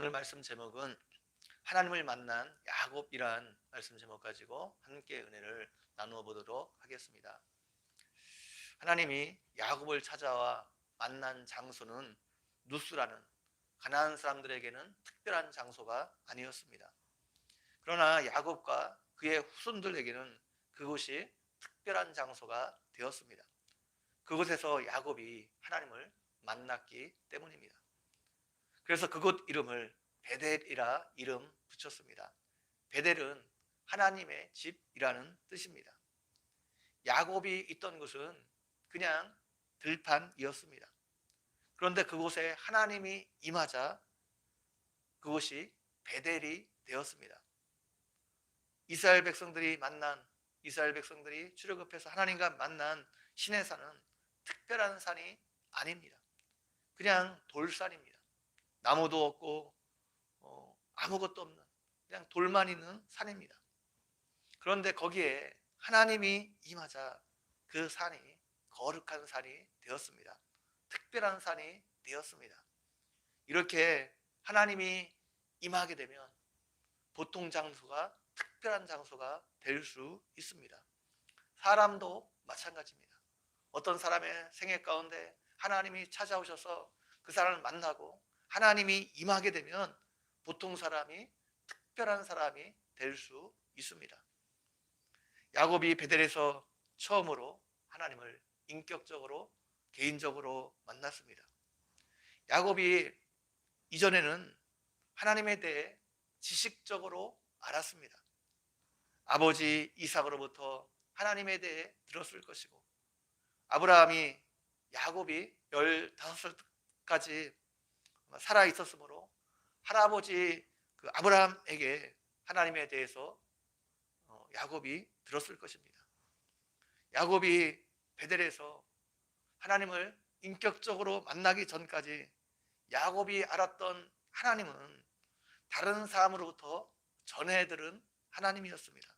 오늘 말씀 제목은 하나님을 만난 야곱이란 말씀 제목 가지고 함께 은혜를 나누어 보도록 하겠습니다. 하나님이 야곱을 찾아와 만난 장소는 누스라는 가나안 사람들에게는 특별한 장소가 아니었습니다. 그러나 야곱과 그의 후손들에게는 그곳이 특별한 장소가 되었습니다. 그곳에서 야곱이 하나님을 만났기 때문입니다. 그래서 그곳 이름을 베델이라 이름 붙였습니다. 베델은 하나님의 집이라는 뜻입니다. 야곱이 있던 곳은 그냥 들판이었습니다. 그런데 그곳에 하나님이 임하자 그곳이 베델이 되었습니다. 이스라엘 백성들이 출애굽해서 하나님과 만난 시내산은 특별한 산이 아닙니다. 그냥 돌산입니다. 나무도 없고 아무것도 없는 그냥 돌만 있는 산입니다. 그런데 거기에 하나님이 임하자 그 산이 거룩한 산이 되었습니다. 특별한 산이 되었습니다. 이렇게 하나님이 임하게 되면 보통 장소가 특별한 장소가 될 수 있습니다. 사람도 마찬가지입니다. 어떤 사람의 생애 가운데 하나님이 찾아오셔서 그 사람을 만나고 하나님이 임하게 되면 보통 사람이 특별한 사람이 될 수 있습니다. 야곱이 베델에서 처음으로 하나님을 인격적으로 개인적으로 만났습니다. 야곱이 이전에는 하나님에 대해 지식적으로 알았습니다. 아버지 이삭으로부터 하나님에 대해 들었을 것이고 아브라함이 야곱이 15살까지 살아 있었으므로 할아버지 그 아브라함에게 하나님에 대해서 야곱이 들었을 것입니다. 야곱이 베델에서 하나님을 인격적으로 만나기 전까지 야곱이 알았던 하나님은 다른 사람으로부터 전해 들은 하나님이었습니다.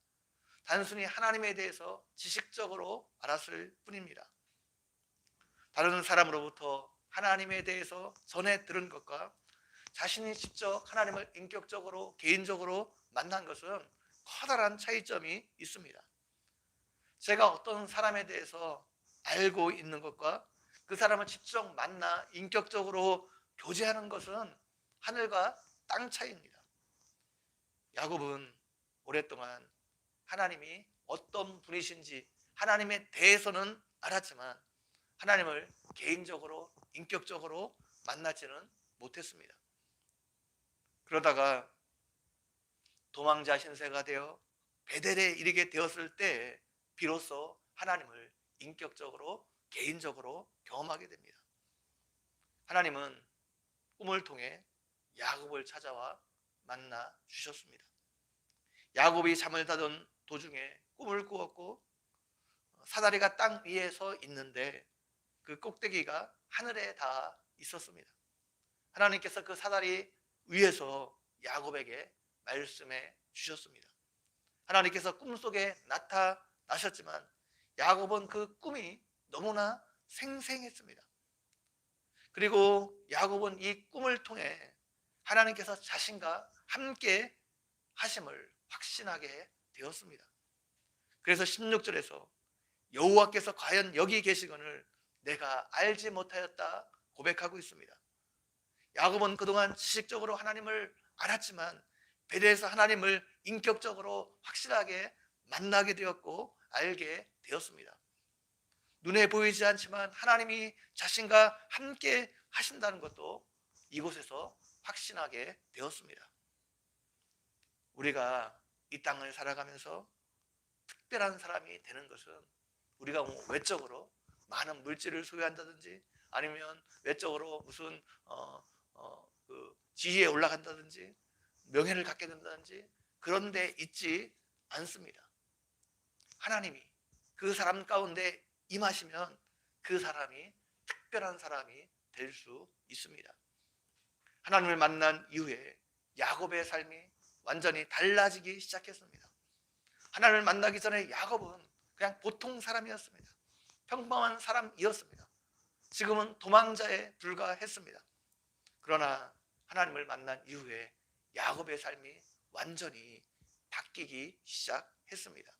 단순히 하나님에 대해서 지식적으로 알았을 뿐입니다. 다른 사람으로부터 하나님에 대해서 전해 들은 것과 자신이 직접 하나님을 인격적으로 개인적으로 만난 것은 커다란 차이점이 있습니다. 제가 어떤 사람에 대해서 알고 있는 것과 그 사람을 직접 만나 인격적으로 교제하는 것은 하늘과 땅 차이입니다. 야곱은 오랫동안 하나님이 어떤 분이신지 하나님에 대해서는 알았지만 하나님을 개인적으로 인격적으로 만나지는 못했습니다. 그러다가 도망자 신세가 되어 베델에 이르게 되었을 때 비로소 하나님을 인격적으로 개인적으로 경험하게 됩니다. 하나님은 꿈을 통해 야곱을 찾아와 만나 주셨습니다. 야곱이 잠을 자던 도중에 꿈을 꾸었고 사다리가 땅 위에 서 있는데 그 꼭대기가 하늘에 닿아 있었습니다. 하나님께서 그 사다리 위에서 야곱에게 말씀해 주셨습니다. 하나님께서 꿈속에 나타나셨지만 야곱은 그 꿈이 너무나 생생했습니다. 그리고 야곱은 이 꿈을 통해 하나님께서 자신과 함께 하심을 확신하게 되었습니다. 그래서 16절에서 여호와께서 과연 여기 계시거늘 내가 알지 못하였다 고백하고 있습니다. 야곱은 그동안 지식적으로 하나님을 알았지만 베델에서 하나님을 인격적으로 확실하게 만나게 되었고 알게 되었습니다. 눈에 보이지 않지만 하나님이 자신과 함께 하신다는 것도 이곳에서 확신하게 되었습니다. 우리가 이 땅을 살아가면서 특별한 사람이 되는 것은 우리가 외적으로 많은 물질을 소유한다든지 아니면 외적으로 무슨 지위에 올라간다든지 명예를 갖게 된다든지 그런 데 있지 않습니다. 하나님이 그 사람 가운데 임하시면 그 사람이 특별한 사람이 될 수 있습니다. 하나님을 만난 이후에 야곱의 삶이 완전히 달라지기 시작했습니다. 하나님을 만나기 전에 야곱은 그냥 보통 사람이었습니다. 평범한 사람이었습니다. 지금은 도망자에 불과했습니다. 그러나 하나님을 만난 이후에 야곱의 삶이 완전히 바뀌기 시작했습니다.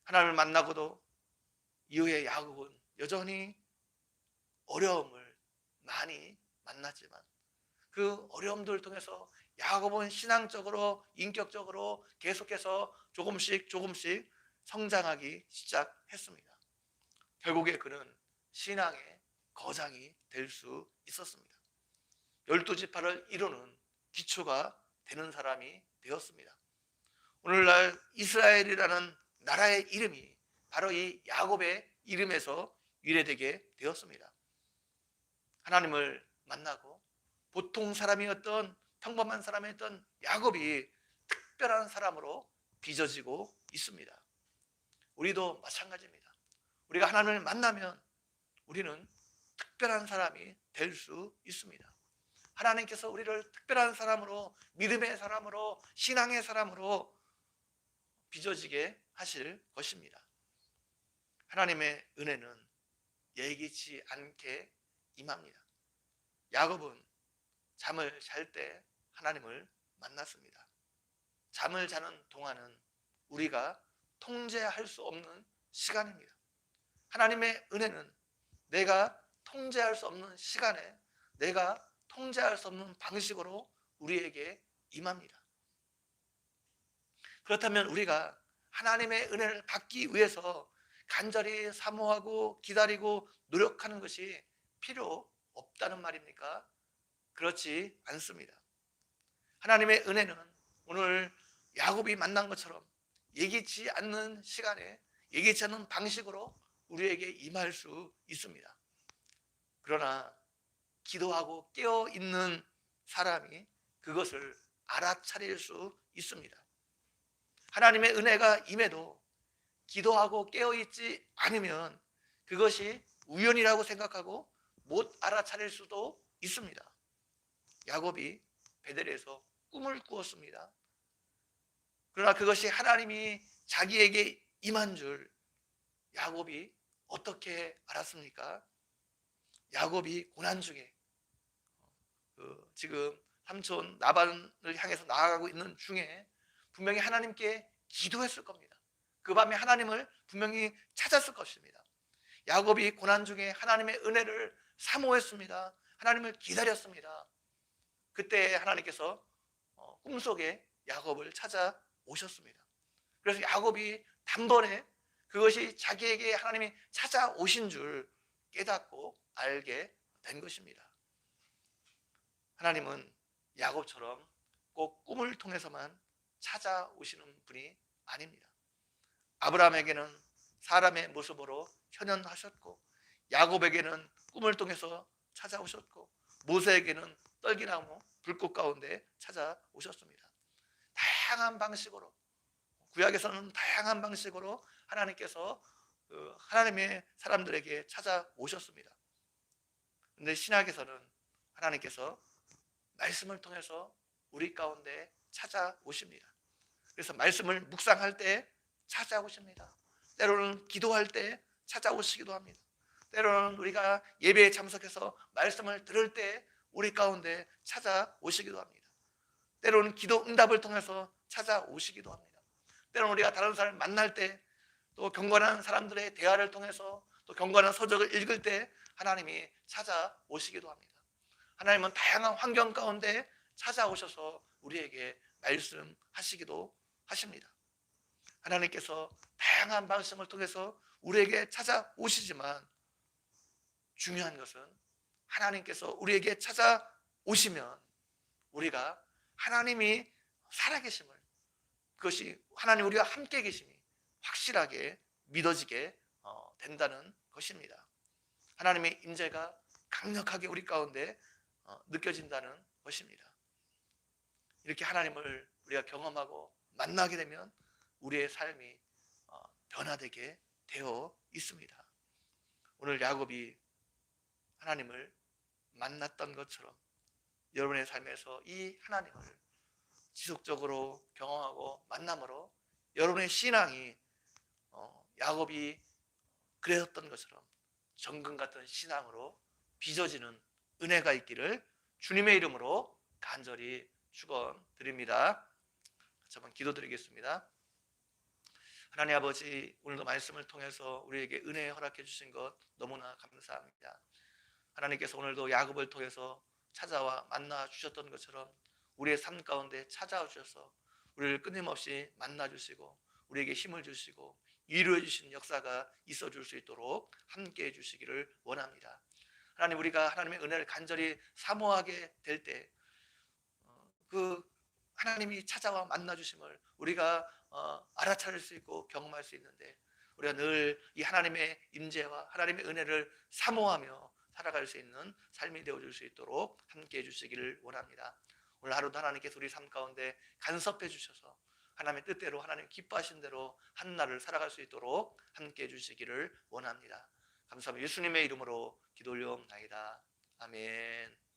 하나님을 만나고도 이후에 야곱은 여전히 어려움을 많이 만났지만 그 어려움들을 통해서 야곱은 신앙적으로 인격적으로 계속해서 조금씩 성장하기 시작했습니다. 결국에 그는 신앙의 거장이 될 수 있었습니다. 12지파를 이루는 기초가 되는 사람이 되었습니다. 오늘날 이스라엘이라는 나라의 이름이 바로 이 야곱의 이름에서 유래되게 되었습니다. 하나님을 만나고 보통 사람이었던 평범한 사람이었던 야곱이 특별한 사람으로 빚어지고 있습니다. 우리도 마찬가지입니다. 우리가 하나님을 만나면 우리는 특별한 사람이 될 수 있습니다. 하나님께서 우리를 특별한 사람으로, 믿음의 사람으로, 신앙의 사람으로 빚어지게 하실 것입니다. 하나님의 은혜는 예기치 않게 임합니다. 야곱은 잠을 잘 때 하나님을 만났습니다. 잠을 자는 동안은 우리가 통제할 수 없는 시간입니다. 하나님의 은혜는 내가 통제할 수 없는 시간에 내가 통제할 수 없는 방식으로 우리에게 임합니다. 그렇다면 우리가 하나님의 은혜를 받기 위해서 간절히 사모하고 기다리고 노력하는 것이 필요 없다는 말입니까? 그렇지 않습니다. 하나님의 은혜는 오늘 야곱이 만난 것처럼 예기치 않는 시간에 예기치 않는 방식으로 우리에게 임할 수 있습니다. 그러나 기도하고 깨어있는 사람이 그것을 알아차릴 수 있습니다. 하나님의 은혜가 임해도 기도하고 깨어있지 않으면 그것이 우연이라고 생각하고 못 알아차릴 수도 있습니다. 야곱이 베델에서 꿈을 꾸었습니다. 그러나 그것이 하나님이 자기에게 임한 줄 야곱이 어떻게 알았습니까? 야곱이 고난 중에 지금 삼촌 라반을 향해서 나아가고 있는 중에 분명히 하나님께 기도했을 겁니다. 그 밤에 하나님을 분명히 찾았을 것입니다. 야곱이 고난 중에 하나님의 은혜를 사모했습니다. 하나님을 기다렸습니다. 그때 하나님께서 꿈속에 야곱을 찾아오셨습니다. 그래서 야곱이 단번에 그것이 자기에게 하나님이 찾아오신 줄 깨닫고 알게 된 것입니다. 하나님은 야곱처럼 꼭 꿈을 통해서만 찾아오시는 분이 아닙니다. 아브라함에게는 사람의 모습으로 현현하셨고 야곱에게는 꿈을 통해서 찾아오셨고 모세에게는 떨기나무 불꽃 가운데 찾아오셨습니다. 다양한 방식으로 구약에서는 다양한 방식으로 하나님께서 하나님의 사람들에게 찾아오셨습니다. 그런데 신약에서는 하나님께서 말씀을 통해서 우리 가운데 찾아오십니다. 그래서 말씀을 묵상할 때 찾아오십니다. 때로는 기도할 때 찾아오시기도 합니다. 때로는 우리가 예배에 참석해서 말씀을 들을 때 우리 가운데 찾아오시기도 합니다. 때로는 기도 응답을 통해서 찾아오시기도 합니다. 때로는 우리가 다른 사람을 만날 때 또 경건한 사람들의 대화를 통해서 또 경건한 서적을 읽을 때 하나님이 찾아오시기도 합니다. 하나님은 다양한 환경 가운데 찾아오셔서 우리에게 말씀하시기도 하십니다. 하나님께서 다양한 방식을 통해서 우리에게 찾아오시지만 중요한 것은 하나님께서 우리에게 찾아오시면 우리가 하나님이 살아계심을, 그것이 하나님 우리와 함께 계심이 확실하게 믿어지게 된다는 것입니다. 하나님의 임재가 강력하게 우리 가운데 느껴진다는 것입니다. 이렇게 하나님을 우리가 경험하고 만나게 되면 우리의 삶이 변화되게 되어 있습니다. 오늘 야곱이 하나님을 만났던 것처럼 여러분의 삶에서 이 하나님을 지속적으로 경험하고 만남으로 여러분의 신앙이 야곱이 그랬던 것처럼 정금 같은 신앙으로 빚어지는 은혜가 있기를 주님의 이름으로 간절히 축원드립니다. 한번 기도드리겠습니다. 하나님 아버지, 오늘도 말씀을 통해서 우리에게 은혜 허락해 주신 것 너무나 감사합니다. 하나님께서 오늘도 야곱을 통해서 찾아와 만나 주셨던 것처럼 우리의 삶 가운데 찾아와 주셔서 우리를 끊임없이 만나 주시고 우리에게 힘을 주시고 위로해 주시는 역사가 있어 줄 수 있도록 함께 해 주시기를 원합니다. 하나님, 우리가 하나님의 은혜를 간절히 사모하게 될 때 그 하나님이 찾아와 만나 주심을 우리가 알아차릴 수 있고 경험할 수 있는데, 우리가 늘 이 하나님의 임재와 하나님의 은혜를 사모하며 살아갈 수 있는 삶이 되어줄 수 있도록 함께 해주시기를 원합니다. 오늘 하루도 하나님께서 우리 삶 가운데 간섭해 주셔서 하나님의 뜻대로 하나님 기뻐하신 대로 한 날을 살아갈 수 있도록 함께 해주시기를 원합니다. 감사합니다. 예수님의 이름으로 기도 올려옵나이다. 아멘.